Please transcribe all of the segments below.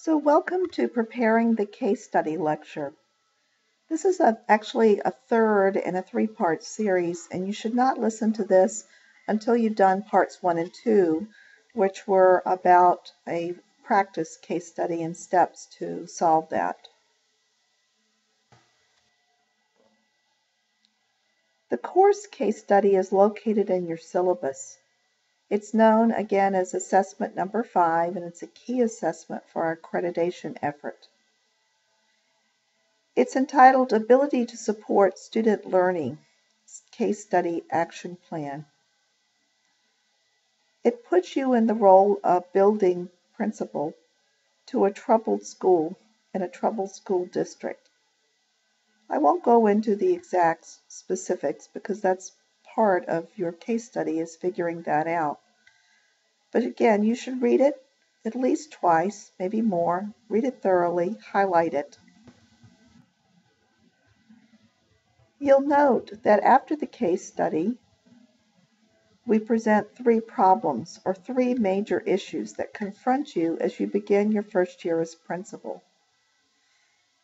So welcome to Preparing the Case Study lecture. This is actually a third in a three-part series, and you should not listen to this until you've done parts 1 and 2, which were about a practice case study and steps to solve that. The course case study is located in your syllabus. It's known again as assessment number 5, and it's a key assessment for our accreditation effort. It's entitled Ability to Support Student Learning, Case Study Action Plan. It puts you in the role of building principal to a troubled school in a troubled school district. I won't go into the exact specifics because that's part of your case study is figuring that out. But again, you should read it at least twice, maybe more. Read it thoroughly, highlight it. You'll note that after the case study, we present 3 problems or 3 major issues that confront you as you begin your first year as principal.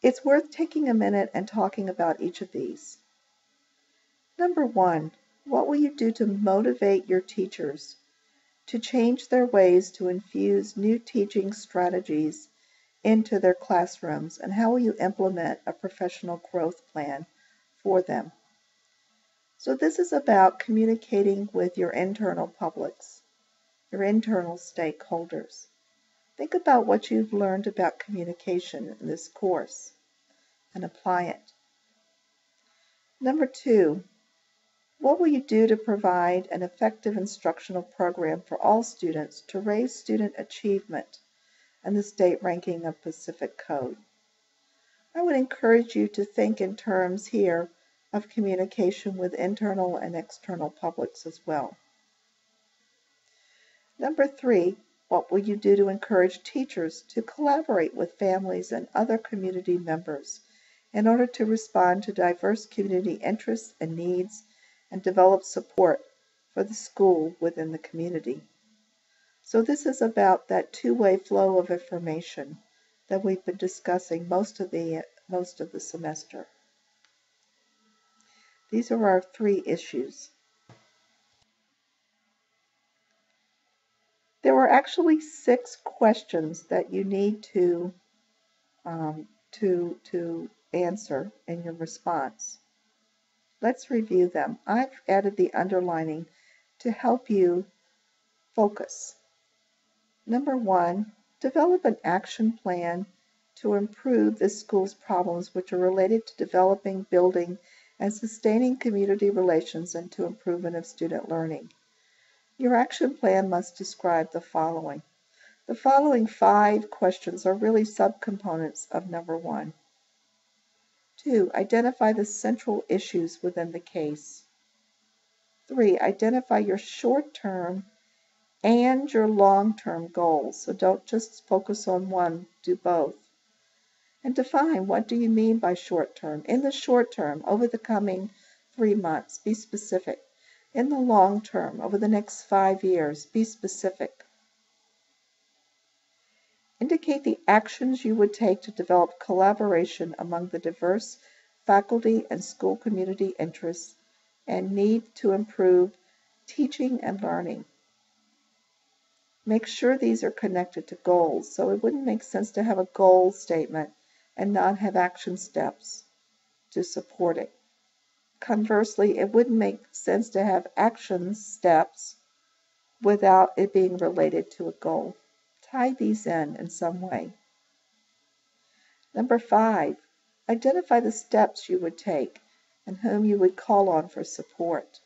It's worth taking a minute and talking about each of these. Number 1, what will you do to motivate your teachers to change their ways to infuse new teaching strategies into their classrooms, and how will you implement a professional growth plan for them? So this is about communicating with your internal publics, your internal stakeholders. Think about what you've learned about communication in this course and apply it. Number 2, what will you do to provide an effective instructional program for all students to raise student achievement and the state ranking of Pacific Code? I would encourage you to think in terms here of communication with internal and external publics as well. Number 3, what will you do to encourage teachers to collaborate with families and other community members in order to respond to diverse community interests and needs and develop support for the school within the community? So this is about that two-way flow of information that we've been discussing most of the semester. These are our 3 issues. There were actually 6 questions that you need to answer in your response. Let's review them. I've added the underlining to help you focus. Number 1, develop an action plan to improve this school's problems which are related to developing, building, and sustaining community relations and to improvement of student learning. Your action plan must describe the following. The following 5 questions are really subcomponents of number 1. 2, identify the central issues within the case. 3, identify your short-term and your long-term goals. So don't just focus on one, do both. And define, what do you mean by short-term? In the short term, over the coming 3 months, be specific. In the long term, over the next 5 years, be specific. Indicate the actions you would take to develop collaboration among the diverse faculty and school community interests and need to improve teaching and learning. Make sure these are connected to goals. So it wouldn't make sense to have a goal statement and not have action steps to support it. Conversely, it wouldn't make sense to have action steps without it being related to a goal. Tie these in some way. Number 5, identify the steps you would take and whom you would call on for support.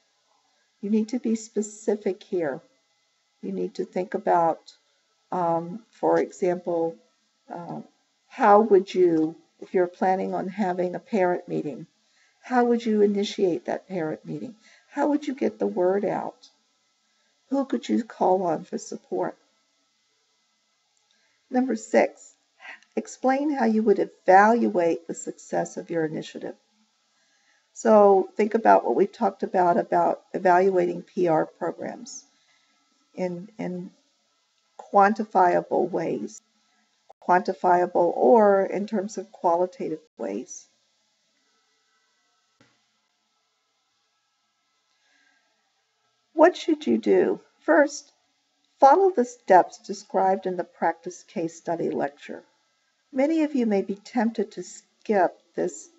You need to be specific here. You need to think about, for example, how would you, if you're planning on having a parent meeting, how would you initiate that parent meeting? How would you get the word out? Who could you call on for support? Number 6, explain how you would evaluate the success of your initiative. So think about what we've talked about evaluating PR programs in quantifiable ways. quantifiable, or in terms of qualitative ways. What should you do? First, follow the steps described in the practice case study lecture. Many of you may be tempted to skip this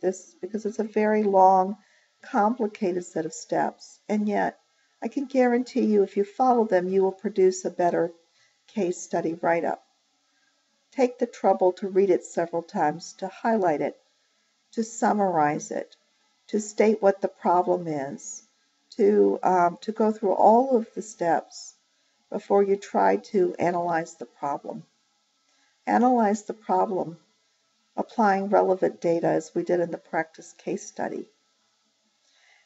because it's a very long, complicated set of steps, and yet I can guarantee you if you follow them, you will produce a better case study write-up. Take the trouble to read it several times, to highlight it, to summarize it, to state what the problem is, to go through all of the steps before you try to analyze the problem. Analyze the problem applying relevant data as we did in the practice case study.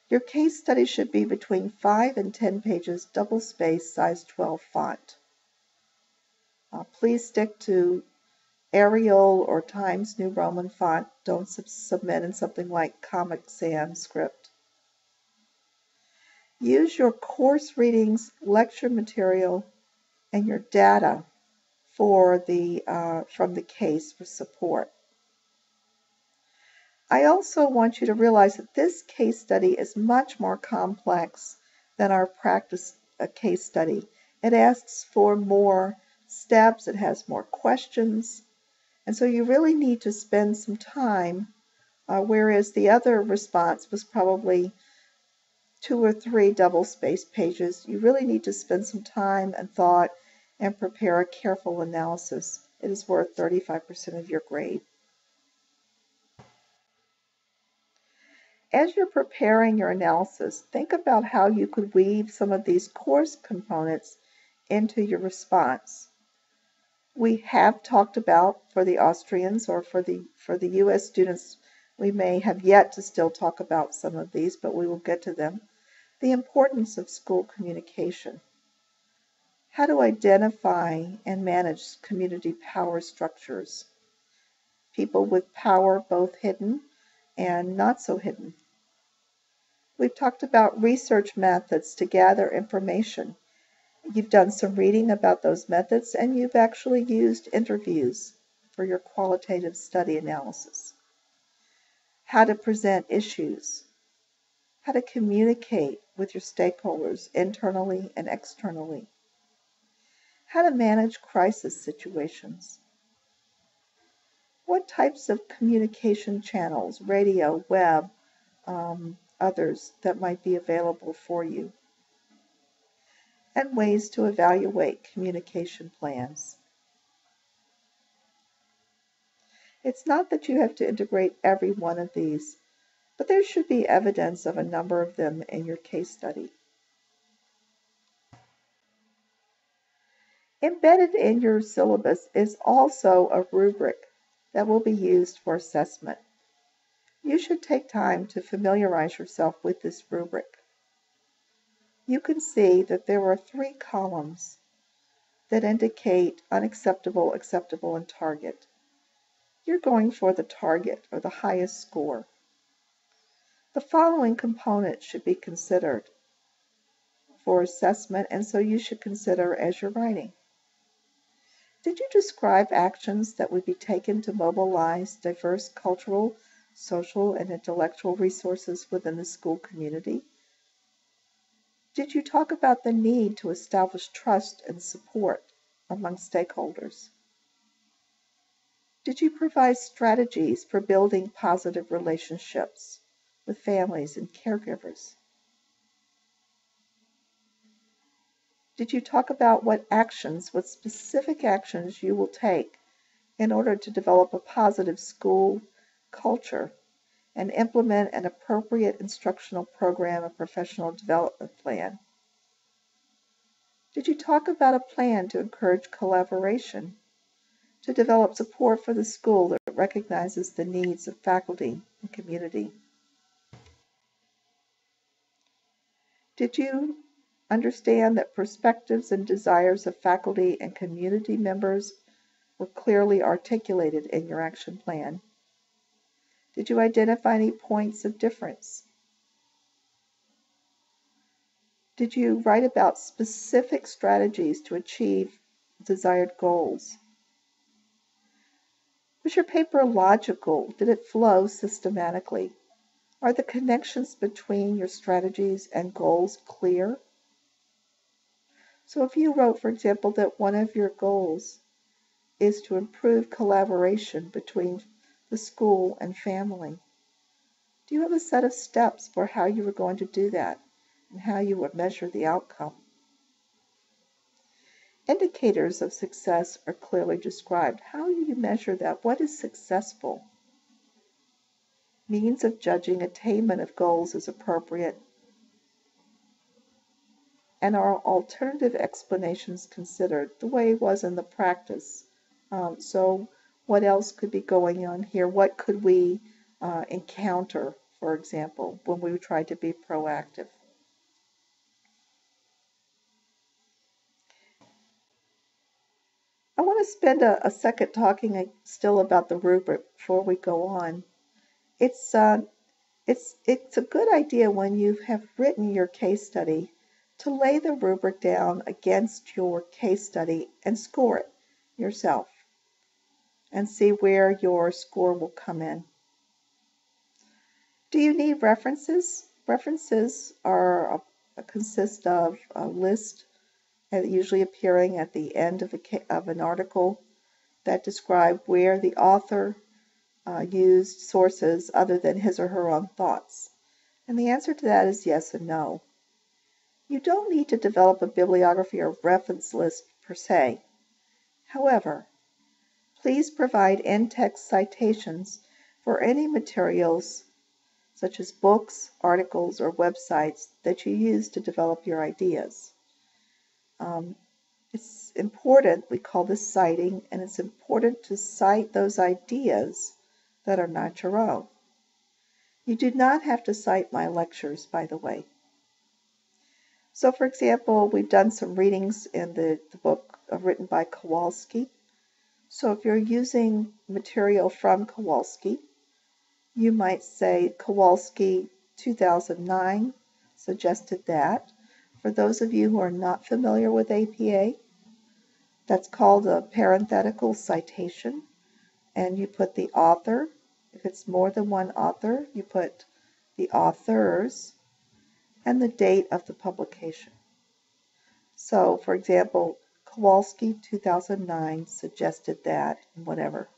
Your case study should be between 5 and 10 pages, double-spaced, size 12 font. Please stick to Arial or Times New Roman font. Don't submit in something like Comic Sans script. Use your course readings, lecture material, and your data for from the case for support. I also want you to realize that this case study is much more complex than our practice case study. It asks for more steps, it has more questions, and so you really need to spend some time, whereas the other response was probably 2 or 3 double-spaced pages. You really need to spend some time and thought and prepare a careful analysis. It is worth 35% of your grade. As you're preparing your analysis, think about how you could weave some of these course components into your response. We have talked about, for the Austrians or for the U.S. students, we may have yet to still talk about some of these, but we will get to them. The importance of school communication. How to identify and manage community power structures. People with power both hidden and not so hidden. We've talked about research methods to gather information. You've done some reading about those methods, and you've actually used interviews for your qualitative study analysis. How to present issues. How to communicate with your stakeholders internally and externally. How to manage crisis situations. What types of communication channels, radio, web, others that might be available for you. And ways to evaluate communication plans. It's not that you have to integrate every one of these, but there should be evidence of a number of them in your case study. Embedded in your syllabus is also a rubric that will be used for assessment. You should take time to familiarize yourself with this rubric. You can see that there are 3 columns that indicate unacceptable, acceptable, and target. You're going for the target or the highest score. The following components should be considered for assessment, and so you should consider as you're writing. Did you describe actions that would be taken to mobilize diverse cultural, social, and intellectual resources within the school community? Did you talk about the need to establish trust and support among stakeholders? Did you provide strategies for building positive relationships with families and caregivers? Did you talk about what specific actions you will take in order to develop a positive school culture and implement an appropriate instructional program and professional development plan? Did you talk about a plan to encourage collaboration, to develop support for the school that recognizes the needs of faculty and community? Did you understand that perspectives and desires of faculty and community members were clearly articulated in your action plan? Did you identify any points of difference? Did you write about specific strategies to achieve desired goals? Was your paper logical? Did it flow systematically? Are the connections between your strategies and goals clear? So if you wrote, for example, that one of your goals is to improve collaboration between the school and family, do you have a set of steps for how you were going to do that and how you would measure the outcome? Indicators of success are clearly described. How do you measure that? What is successful? Means of judging attainment of goals is appropriate. And are alternative explanations considered the way it was in the practice? So what else could be going on here? What could we encounter, for example, when we tried to be proactive? I want to spend a second talking still about the rubric before we go on. It's it's a good idea when you have written your case study to lay the rubric down against your case study and score it yourself and see where your score will come in. Do you need references? References consist of a list usually appearing at the end of an article that describe where the author used sources other than his or her own thoughts. And the answer to that is yes and no. You don't need to develop a bibliography or reference list per se. However, please provide in-text citations for any materials such as books, articles, or websites that you use to develop your ideas. It's important, we call this citing, and it's important to cite those ideas that are not your own. You do not have to cite my lectures, by the way. So, for example, we've done some readings in the book written by Kowalski. So if you're using material from Kowalski, you might say Kowalski 2009 suggested that. For those of you who are not familiar with APA, that's called a parenthetical citation, and you put the author. If it's more than one author, you put the authors and the date of the publication. So, for example, Kowalski 2009 suggested that, and whatever.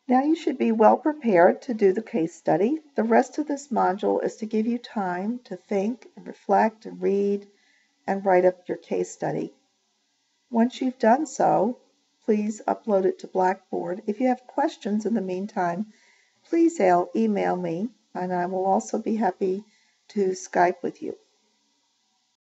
Now you should be well prepared to do the case study. The rest of this module is to give you time to think and reflect and read and write up your case study. Once you've done so, please upload it to Blackboard. If you have questions in the meantime, please email me, and I will also be happy to Skype with you.